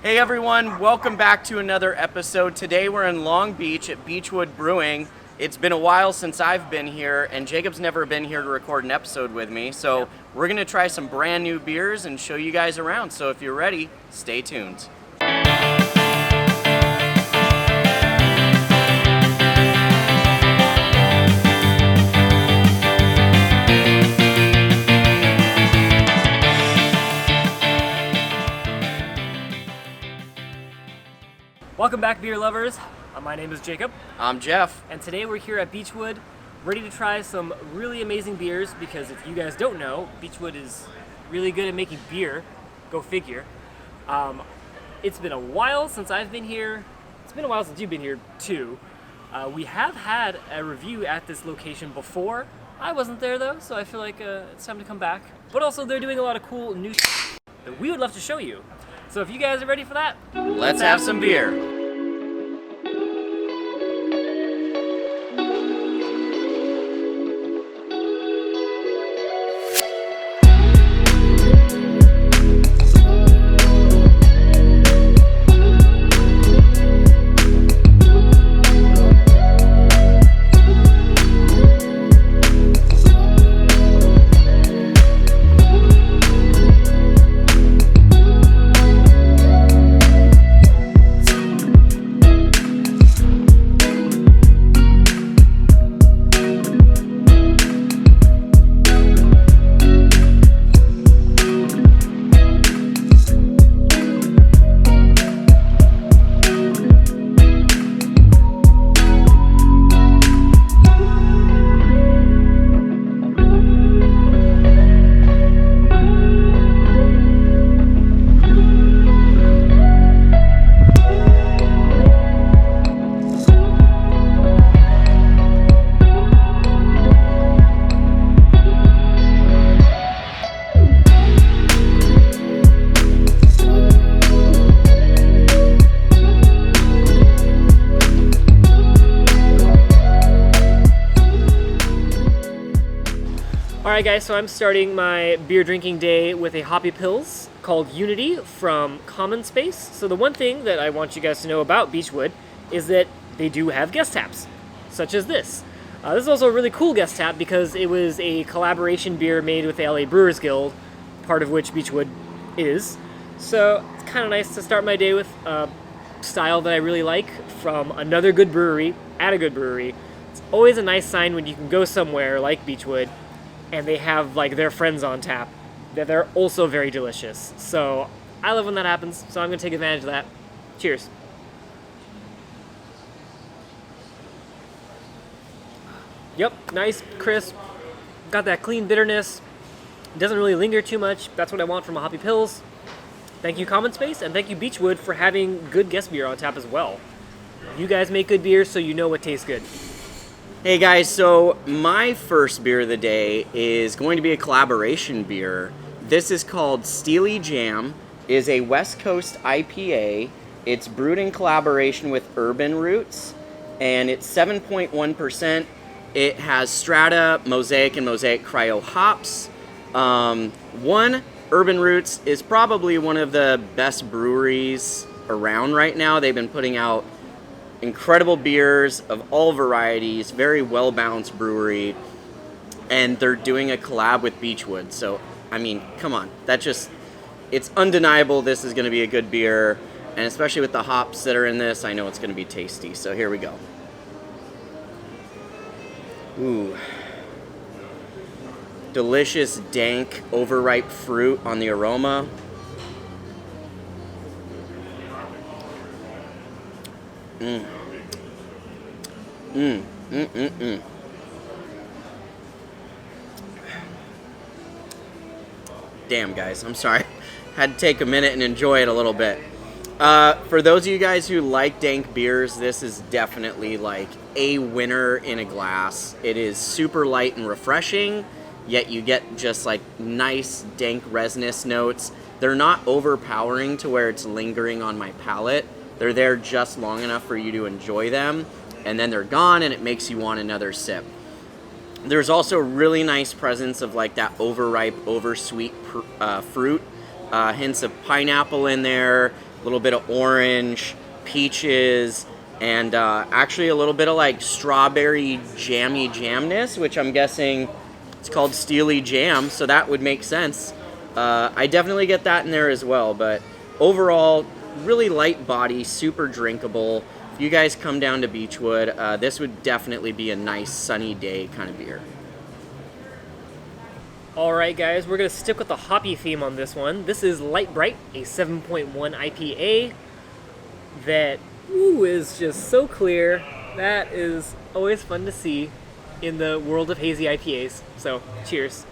Hey everyone, welcome back to another episode. Today we're in Long Beach at Beachwood Brewing. It's been a while since I've been here, and Jacob's never been here to record an episode with me, so we're going to try some brand new beers and show you guys around. So if you're ready, stay tuned. Welcome back, beer lovers. My name is Jacob. I'm Jeff. And today we're here at Beachwood, ready to try some really amazing beers, because if you guys don't know, Beachwood is really good at making beer. Go figure. It's been a while since I've been here. It's been a while since you've been here, too. We have had a review at this location before. I wasn't there, though, so I feel like it's time to come back. But also, they're doing a lot of cool new that we would love to show you. So if you guys are ready for that, Let's have some beer. Alright guys, so I'm starting my beer drinking day with a hoppy pils called Unity from Common Space. So the one thing that I want you guys to know about Beachwood is that they do have guest taps, such as this. This is also a really cool guest tap because it was a collaboration beer made with the LA Brewers Guild, part of which Beachwood is. So it's kind of nice to start my day with a style that I really like from another good brewery at a good brewery. It's always a nice sign when you can go somewhere like Beachwood and they have like their friends on tap that they're also very delicious. So I love when that happens, so I'm gonna take advantage of that. Cheers. Yep, nice, crisp, got that clean bitterness. Doesn't really linger too much. That's what I want from a hoppy pils. Thank you Common Space, and thank you Beachwood for having good guest beer on tap as well. You guys make good beer, so you know what tastes good. Hey guys, so my first beer of the day is going to be a collaboration beer. This is called Steely Jam. It is a West Coast IPA. It's brewed in collaboration with Urban Roots, and it's 7.1%. It has Strata, Mosaic, and Mosaic Cryo hops. Urban Roots is probably one of the best breweries around right now. They've been putting out incredible beers of all varieties, very well-balanced brewery, and they're doing a collab with Beachwood. So, I mean, come on. It's undeniable this is going to be a good beer, and especially with the hops that are in this, I know it's going to be tasty. So here we go. Ooh. Delicious, dank, overripe fruit on the aroma. Damn, guys, I'm sorry. Had to take a minute and enjoy it a little bit. For those of you guys who like dank beers, this is definitely like a winner in a glass. It is super light and refreshing, yet you get just like nice dank resinous notes. They're not overpowering to where it's lingering on my palate. They're there just long enough for you to enjoy them, and then they're gone and it makes you want another sip. There's also a really nice presence of like that overripe, oversweet fruit, hints of pineapple in there, a little bit of orange, peaches, and actually a little bit of like strawberry jammy jamness, which I'm guessing it's called Steely jam, so that would make sense. I definitely get that in there as well, but overall, really light body, super drinkable. If you guys come down to Beachwood, this would definitely be a nice sunny day kind of beer. Alright guys, we're going to stick with the hoppy theme on this one. This is Light Bright, a 7.1 IPA that is just so clear. That is always fun to see in the world of hazy IPAs. So, cheers.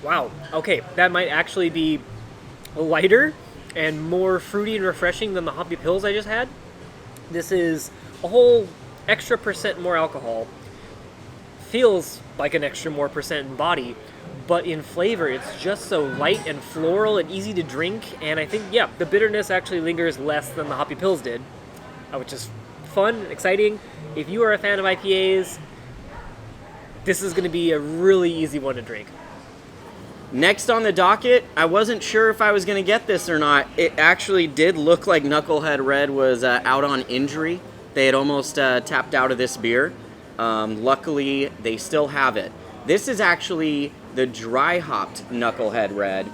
Wow, okay, that might actually be lighter and more fruity and refreshing than the hoppy pills I just had. This is a whole extra percent more alcohol. Feels like an extra more percent in body, but in flavor it's just so light and floral and easy to drink, and I think, yeah, the bitterness actually lingers less than the hoppy pills did, which is fun and exciting. If you are a fan of IPAs, this is going to be a really easy one to drink. Next on the docket, I wasn't sure if I was going to get this or not. It actually did look like Knucklehead Red was out on injury. They had almost tapped out of this beer. Luckily, they still have it. This is actually the dry hopped Knucklehead Red,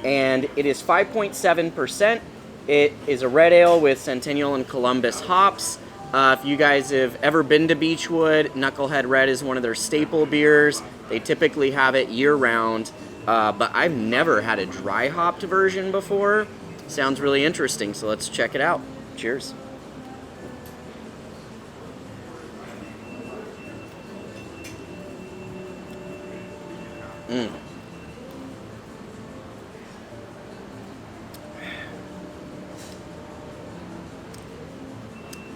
and it is 5.7%. It is a red ale with Centennial and Columbus hops. If you guys have ever been to Beachwood, Knucklehead Red is one of their staple beers. They typically have it year-round. But I've never had a dry hopped version before. Sounds really interesting, so let's check it out. Cheers.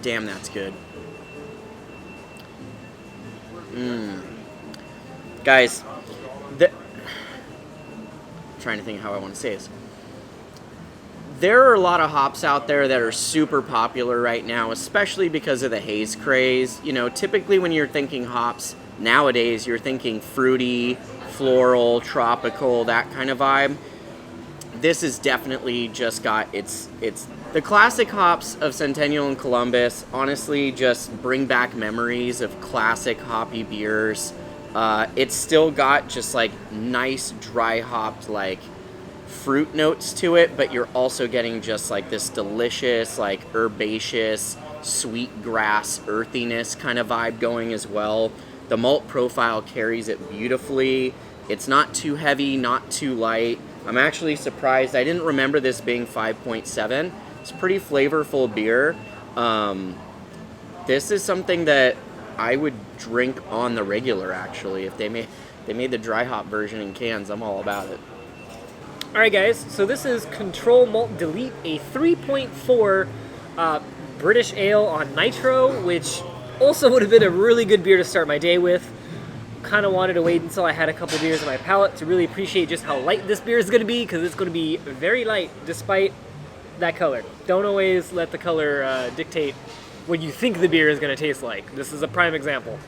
Damn, that's good. Guys, trying to think how I want to say this. There are a lot of hops out there that are super popular right now, especially because of the haze craze. You know, typically when you're thinking hops nowadays, you're thinking fruity, floral, tropical, that kind of vibe. This is definitely just got it's the classic hops of Centennial and Columbus. Honestly, just bring back memories of classic hoppy beers. It's still got just like nice dry hopped like fruit notes to it, but you're also getting just like this delicious like herbaceous sweet grass earthiness kind of vibe going as well. The malt profile carries it beautifully. It's not too heavy, not too light. I'm actually surprised. I didn't remember this being 5.7. It's pretty flavorful beer. This is something that I would drink on the regular, actually. If they made the dry hop version in cans, I'm all about it. Alright guys, so this is Control Malt Delete, a 3.4 British ale on nitro, which also would have been a really good beer to start my day with. Kind of wanted to wait until I had a couple beers in my palate to really appreciate just how light this beer is going to be, because it's going to be very light despite that color. Don't always let the color dictate what you think the beer is going to taste like. This is a prime example.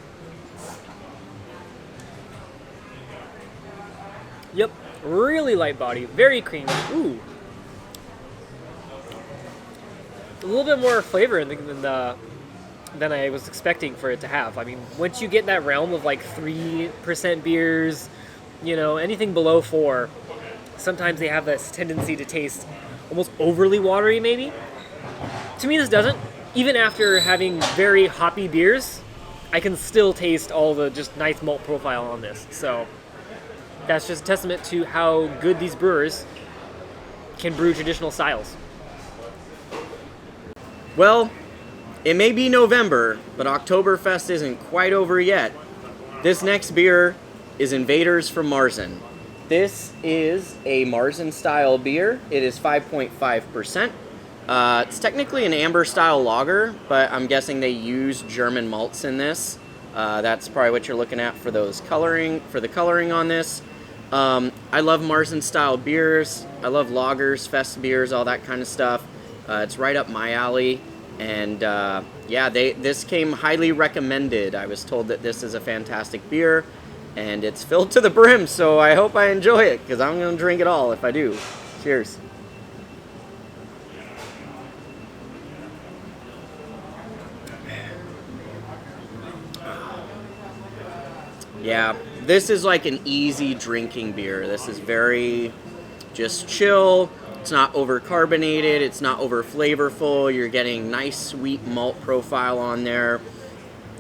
Yep, really light body, very creamy. Ooh. A little bit more flavor than I was expecting for it to have. I mean, once you get in that realm of like 3% beers, you know, anything below 4, sometimes they have this tendency to taste almost overly watery maybe. To me, this doesn't. Even after having very hoppy beers, I can still taste all the just nice malt profile on this. So that's just a testament to how good these brewers can brew traditional styles. Well, it may be November, but Oktoberfest isn't quite over yet. This next beer is Invaders from Marzan. This is a Marzan style beer. It is 5.5%. It's technically an amber style lager, but I'm guessing they use German malts in this. That's probably what you're looking at for the coloring on this. I love Marzan style beers. I love lagers, fest beers, all that kind of stuff. It's right up my alley. And yeah, this came highly recommended. I was told that this is a fantastic beer, and it's filled to the brim, so I hope I enjoy it, because I'm going to drink it all if I do. Cheers. Yeah, this is like an easy drinking beer. This is very just chill. It's not over carbonated. It's not over flavorful. You're getting nice sweet malt profile on there.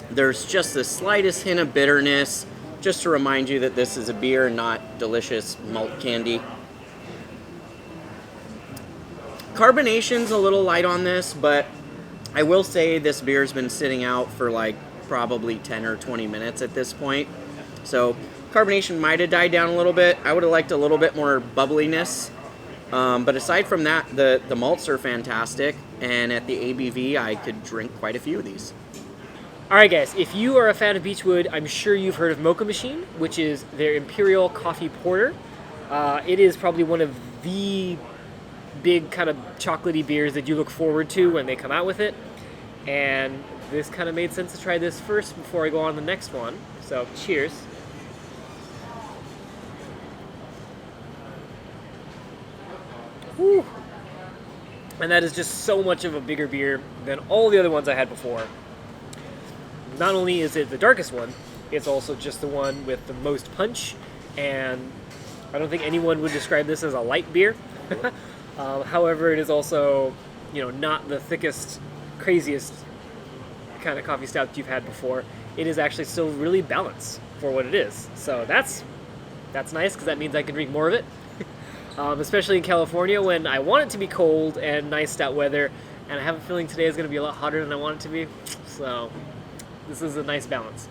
There's just the slightest hint of bitterness, just to remind you that this is a beer, not delicious malt candy. Carbonation's a little light on this, but I will say this beer's been sitting out for like probably 10 or 20 minutes at this point. So carbonation might have died down a little bit. I would have liked a little bit more bubbliness. But aside from that, the malts are fantastic. And at the ABV, I could drink quite a few of these. All right, guys, if you are a fan of Beachwood, I'm sure you've heard of Mocha Machine, which is their Imperial Coffee Porter. It is probably one of the big kind of chocolatey beers that you look forward to when they come out with it. And this kind of made sense to try this first before I go on to the next one. So, cheers. Whew. And that is just so much of a bigger beer than all the other ones I had before. Not only is it the darkest one, it's also just the one with the most punch, and I don't think anyone would describe this as a light beer. However, it is also, not the thickest, craziest kind of coffee stout you've had before. It is actually still really balanced for what it is. So that's nice, because that means I can drink more of it. Especially in California when I want it to be cold and nice stout weather, and I have a feeling today is going to be a lot hotter than I want it to be. So this is a nice balance.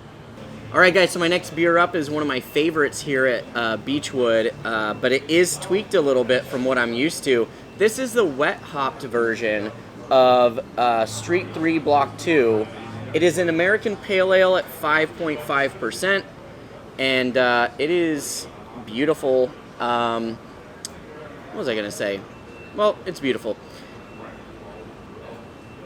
All right, guys, so my next beer up is one of my favorites here at Beachwood, but it is tweaked a little bit from what I'm used to. This is the wet hopped version of Street 3 Block 2. It is an American Pale Ale at 5.5%, and it is beautiful. What was I going to say? Well, it's beautiful.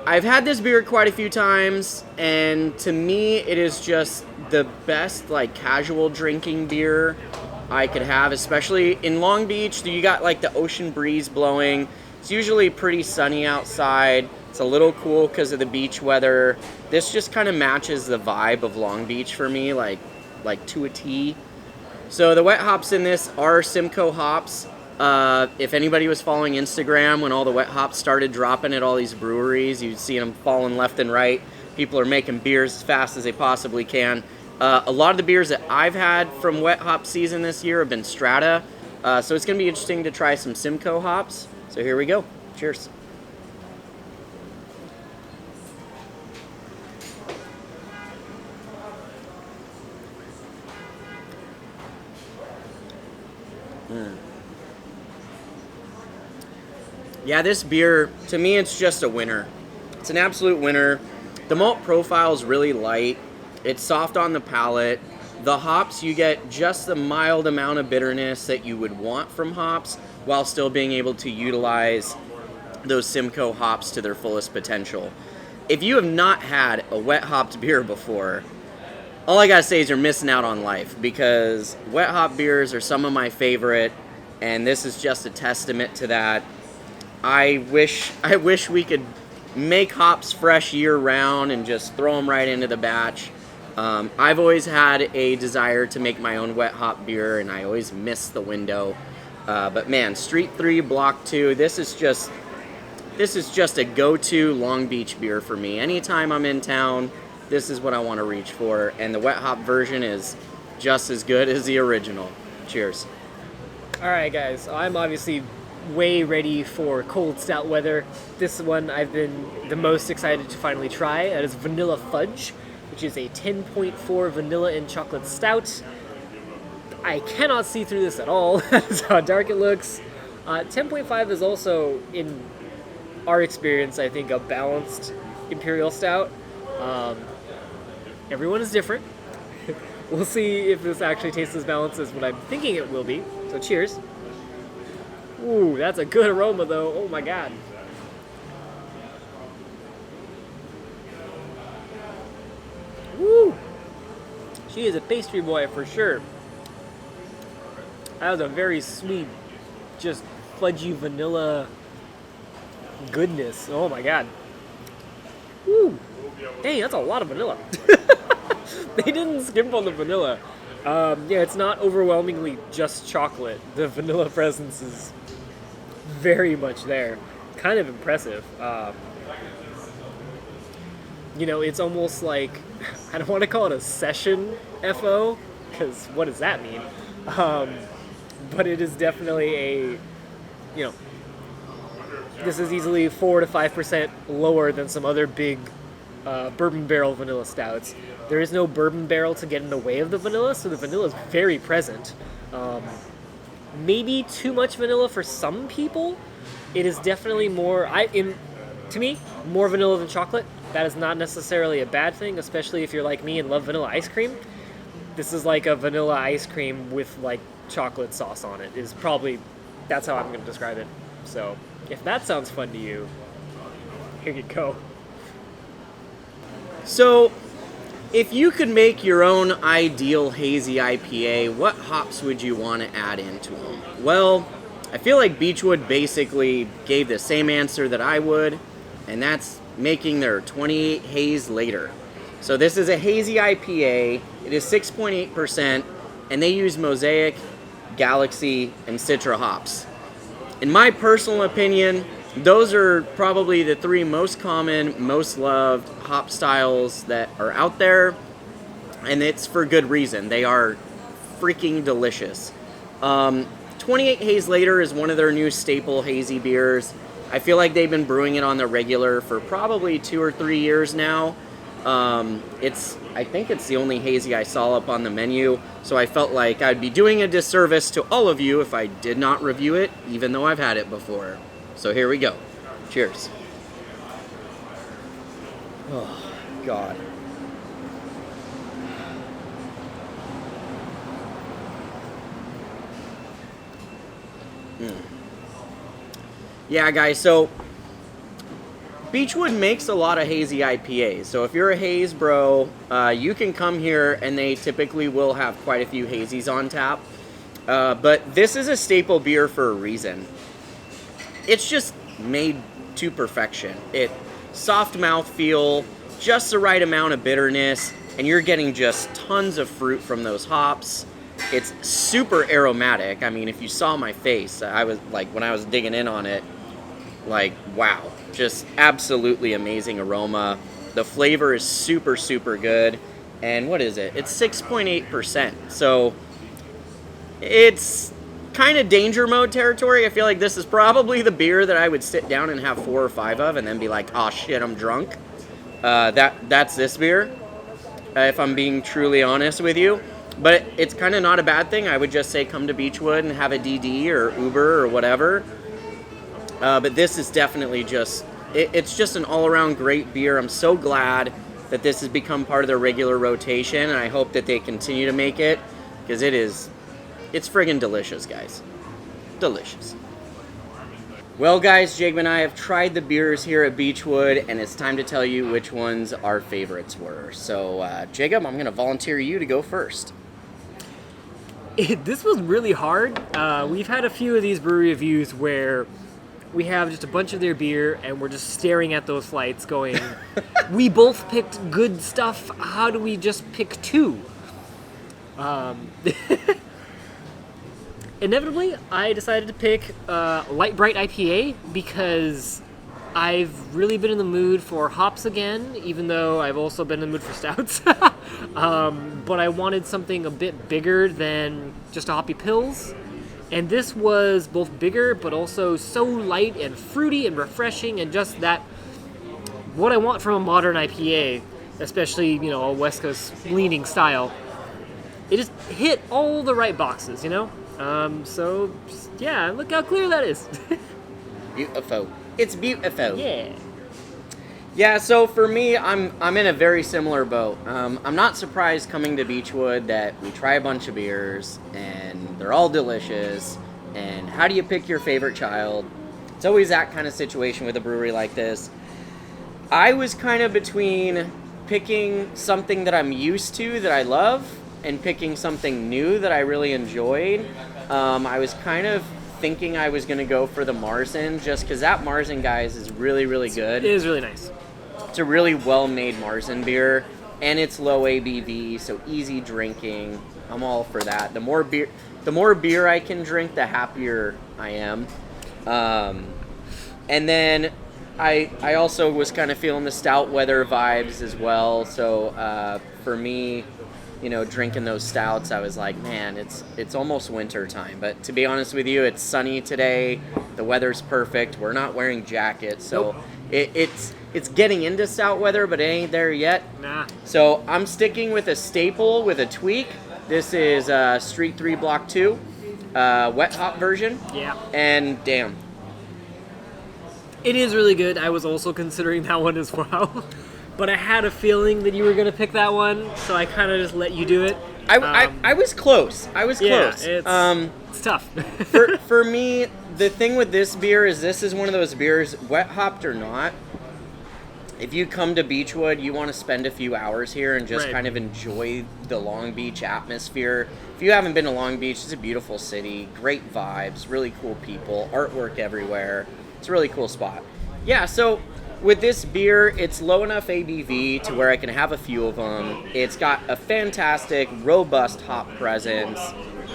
I've had this beer quite a few times, and to me, it is just the best, like, casual drinking beer I could have, especially in Long Beach. You got, like, the ocean breeze blowing. It's usually pretty sunny outside. It's a little cool because of the beach weather. This just kind of matches the vibe of Long Beach for me, like to a T. So the wet hops in this are Simcoe hops. If anybody was following Instagram when all the wet hops started dropping at all these breweries, you'd see them falling left and right. People are making beers as fast as they possibly can. A lot of the beers that I've had from wet hop season this year have been Strata. So it's going to be interesting to try some Simcoe hops. So here we go. Cheers. Yeah, this beer, to me, it's just a winner. It's an absolute winner. The malt profile is really light. It's soft on the palate. The hops, you get just the mild amount of bitterness that you would want from hops while still being able to utilize those Simcoe hops to their fullest potential. If you have not had a wet hopped beer before, all I gotta say is you're missing out on life, because wet hop beers are some of my favorite, and this is just a testament to that. I wish we could make hops fresh year round and just throw them right into the batch. I've always had a desire to make my own wet hop beer, and I always miss the window. But man, Street 3 Block 2, this is just a go-to Long Beach beer for me. Anytime I'm in town, this is what I want to reach for, and the wet hop version is just as good as the original. Cheers. All right, guys, I'm obviously way ready for cold stout weather. This one I've been the most excited to finally try. That is Vanilla Fudge, which is a 10.4 vanilla and chocolate stout. I cannot see through this at all. That's how dark it looks. 10.5 is also, in our experience, I think, a balanced imperial stout. Everyone is different. We'll see if this actually tastes as balanced as what I'm thinking it will be. So cheers. Ooh, that's a good aroma, though. Oh, my God. Woo! She is a pastry boy for sure. That was a very sweet, just fudgy vanilla goodness. Oh my god. Woo. Dang, that's a lot of vanilla. They didn't skimp on the vanilla. Yeah, it's not overwhelmingly just chocolate. The vanilla presence is very much there. Kind of impressive. You know, it's almost like, I don't want to call it a session FO, because what does that mean? But it is definitely a, you know, this is easily 4 to 5% lower than some other big bourbon barrel vanilla stouts. There is no bourbon barrel to get in the way of the vanilla, so the vanilla is very present. Maybe too much vanilla for some people. It is definitely more, to me, more vanilla than chocolate. That is not necessarily a bad thing, especially if you're like me and love vanilla ice cream. This is like a vanilla ice cream with like chocolate sauce on it. Is probably, that's how I'm going to describe it. So if that sounds fun to you, here you go. So, if you could make your own ideal hazy IPA, what hops would you want to add into them? Well, I feel like Beachwood basically gave the same answer that I would, and that's making their 28 Days Later. So this is a hazy IPA. It is 6.8%, and they use Mosaic, Galaxy, and Citra hops. In my personal opinion, those are probably the 3 most common, most loved hop styles that are out there, and it's for good reason. They are freaking delicious. 28 Days Later is one of their new staple hazy beers. I feel like they've been brewing it on the regular for probably 2 or 3 years now. I think it's the only hazy I saw up on the menu, so I felt like I'd be doing a disservice to all of you if I did not review it, even though I've had it before. So here we go. Cheers. Oh, God. Yeah, guys, so Beachwood makes a lot of hazy IPAs. So if you're a haze bro, you can come here and they typically will have quite a few hazies on tap. But this is a staple beer for a reason. It's just made to perfection. Soft mouthfeel, just the right amount of bitterness, and you're getting just tons of fruit from those hops. It's super aromatic. I mean, if you saw my face, I was like, when I was digging in on it, like, wow, just absolutely amazing aroma. The flavor is super, super good. And what is it? It's 6.8%. So it's kind of danger mode territory. I feel like this is probably the beer that I would sit down and have 4 or 5 of and then be like, oh shit, I'm drunk. That's this beer, if I'm being truly honest with you. But it's kind of not a bad thing. I would just say come to Beachwood and have a DD or Uber or whatever. But this is definitely just, it's just an all-around great beer. I'm so glad that this has become part of their regular rotation, and I hope that they continue to make it, because it's friggin' delicious, guys. Delicious. Well, guys, Jacob and I have tried the beers here at Beachwood, and it's time to tell you which ones our favorites were. So, Jacob, I'm going to volunteer you to go first. This was really hard. We've had a few of these brewery reviews where we have just a bunch of their beer and we're just staring at those flights going, we both picked good stuff, how do we just pick 2? Inevitably, I decided to pick Bright IPA because I've really been in the mood for hops again, even though I've also been in the mood for stouts. But I wanted something a bit bigger than just a hoppy pills. And this was both bigger, but also so light and fruity and refreshing, and just that, what I want from a modern IPA, especially, you know, a West Coast leaning style. It just hit all the right boxes, you know? So, yeah, look how clear that is. Beautiful. It's beautiful. Yeah. Yeah, so for me, I'm in a very similar boat. I'm not surprised coming to Beachwood that we try a bunch of beers, and they're all delicious, and how do you pick your favorite child? It's always that kind of situation with a brewery like this. I was kind of between picking something that I'm used to, that I love, and picking something new that I really enjoyed, I was kind of thinking I was going to go for the Marzan, just because that Marzan, guys, is really, really good. It is really nice. It's a really well-made Marzan beer, and it's low ABV, so easy drinking. I'm all for that. The more beer I can drink, the happier I am. And then I also was kind of feeling the stout weather vibes as well. So for me, drinking those stouts, I was like, man, it's almost winter time. But to be honest with you, it's sunny today. The weather's perfect. We're not wearing jackets, so nope. It's getting into stout weather, but it ain't there yet. Nah. So I'm sticking with a staple with a tweak. This is Street 3 Block 2, wet hop version. Yeah. And damn. It is really good. I was also considering that one as well. But I had a feeling that you were going to pick that one, so I kind of just let you do it. I was close. Yeah, it's tough. for me, the thing with this beer is this is one of those beers, wet hopped or not, if you come to Beachwood, you want to spend a few hours here and just kind of enjoy the Long Beach atmosphere. If you haven't been to Long Beach, it's a beautiful city, great vibes, really cool people, artwork everywhere. It's a really cool spot. Yeah, so with this beer, it's low enough ABV to where I can have a few of them. It's got a fantastic, robust hop presence,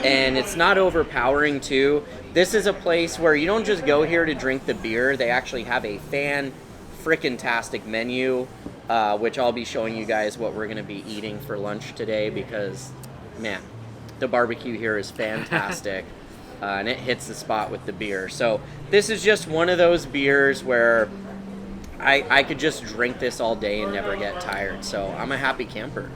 and it's not overpowering too. This is a place where you don't just go here to drink the beer. They actually have a frickin-tastic menu, which I'll be showing you guys what we're going to be eating for lunch today because, man, the barbecue here is fantastic. And it hits the spot with the beer. So this is just one of those beers where I could just drink this all day and never get tired. So I'm a happy camper.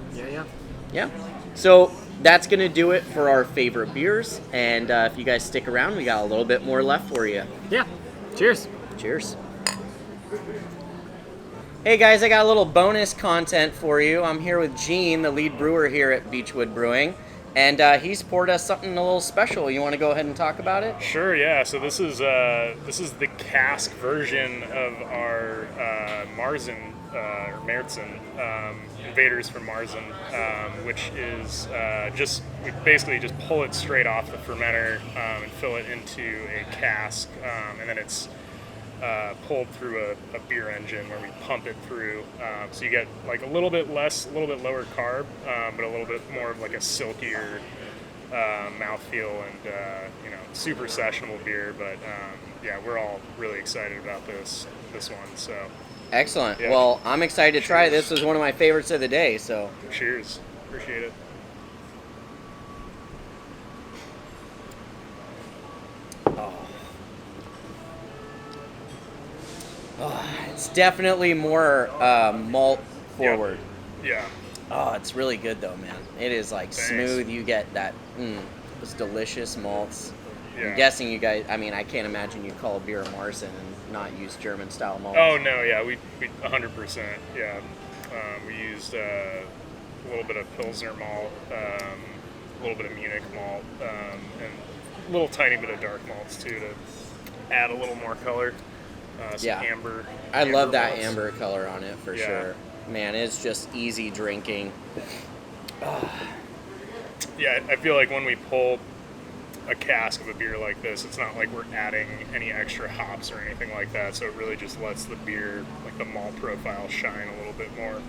Yeah. So that's going to do it for our favorite beers. And if you guys stick around, we got a little bit more left for you. Yeah. Cheers. Cheers. Hey guys, I got a little bonus content for you. I'm here with Gene, the lead brewer here at Beachwood Brewing. And he's poured us something a little special. You want to go ahead and talk about it? Sure, yeah. So this is the cask version of our Marzan or Marzan Invaders from Marzan, which is we basically just pull it straight off the fermenter and fill it into a cask, and then it's pulled through a beer engine where we pump it through. So you get like a little bit lower carb, but a little bit more of like a silkier mouthfeel and super sessionable beer. But yeah, we're all really excited about this one. So excellent. Yeah. Well, I'm excited to try it. This was one of my favorites of the day. So cheers. Appreciate it. It's definitely more malt forward. Yeah. Oh, it's really good though, man. It is like Thanks. smooth. You get that, those delicious malts. Yeah. I'm guessing you guys, I mean, I can't imagine you call a beer Marzan and not use German style malt. Oh no, yeah, we 100%. Yeah, we used a little bit of Pilsner malt, a little bit of Munich malt, and a little tiny bit of dark malts too to add a little more color. Some amber. I love that malts. amber color on it for sure. Man, it's just easy drinking. Yeah, I feel like when we pull a cask of a beer like this, it's not like we're adding any extra hops or anything like that, so it really just lets the beer, like the malt profile, shine a little bit more.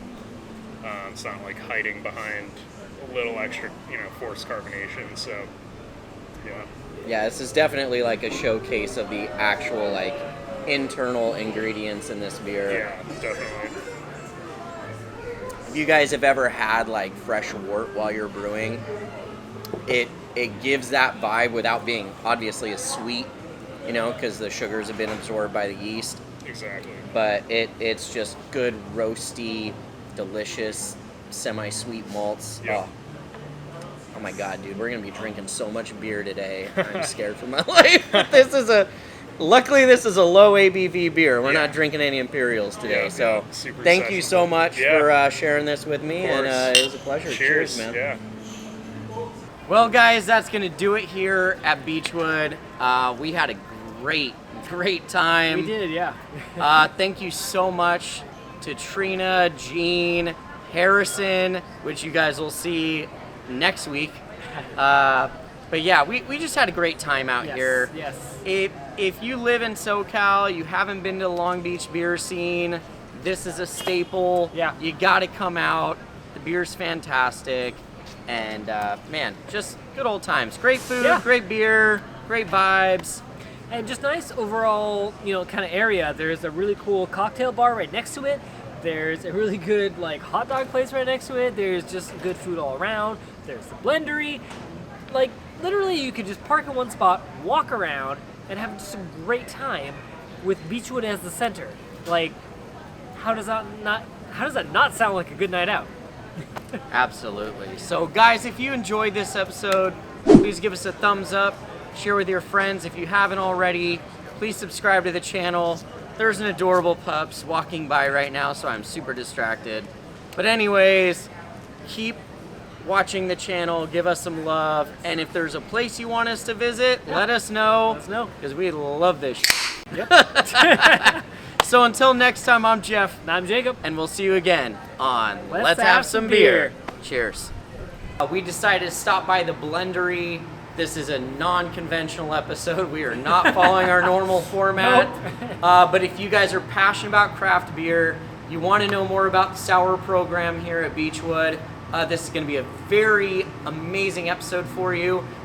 It's not like hiding behind a little extra, forced carbonation, so yeah. Yeah, this is definitely like a showcase of the actual like internal ingredients in this beer. Yeah, definitely. If you guys have ever had like fresh wort while you're brewing, it gives that vibe without being obviously as sweet, because the sugars have been absorbed by the yeast. Exactly. But it's just good, roasty, delicious, semi-sweet malts. Yep. Oh my god, dude, we're gonna be drinking so much beer today. I'm scared for my life. Luckily, this is a low ABV beer. We're not drinking any Imperials today. So thank you so much for sharing this with me, and it was a pleasure. Cheers, man. Yeah. Well, guys, that's going to do it here at Beachwood. We had a great time. We did, yeah. Thank you so much to Trina, Gene, Harrison, which you guys will see next week. But yeah, we just had a great time out here. Yes. If you live in SoCal, you haven't been to the Long Beach beer scene, this is a staple. Yeah. You gotta come out. The beer's fantastic. And man, just good old times. Great food, Yeah. great beer, great vibes. And just nice overall, kind of area. There's a really cool cocktail bar right next to it. There's a really good hot dog place right next to it. There's just good food all around. There's the blendery. Literally, you could just park in one spot, walk around, and have just a great time with Beachwood as the center. How does that not sound like a good night out? Absolutely. So guys, if you enjoyed this episode, please give us a thumbs up, share with your friends. If you haven't already, please subscribe to the channel. There's an adorable pups walking by right now, so I'm super distracted. But anyways, keep watching the channel, give us some love, and if there's a place you want us to visit, let us know. Let us know. Because we love this Yep. So until next time, I'm Jeff, And I'm Jacob. and we'll see you again on Let's Have Some Beer. Cheers. We decided to stop by the blendery. This is a non-conventional episode. We are not following our normal format. But if you guys are passionate about craft beer, you want to know more about the sour program here at Beachwood, this is going to be a very amazing episode for you.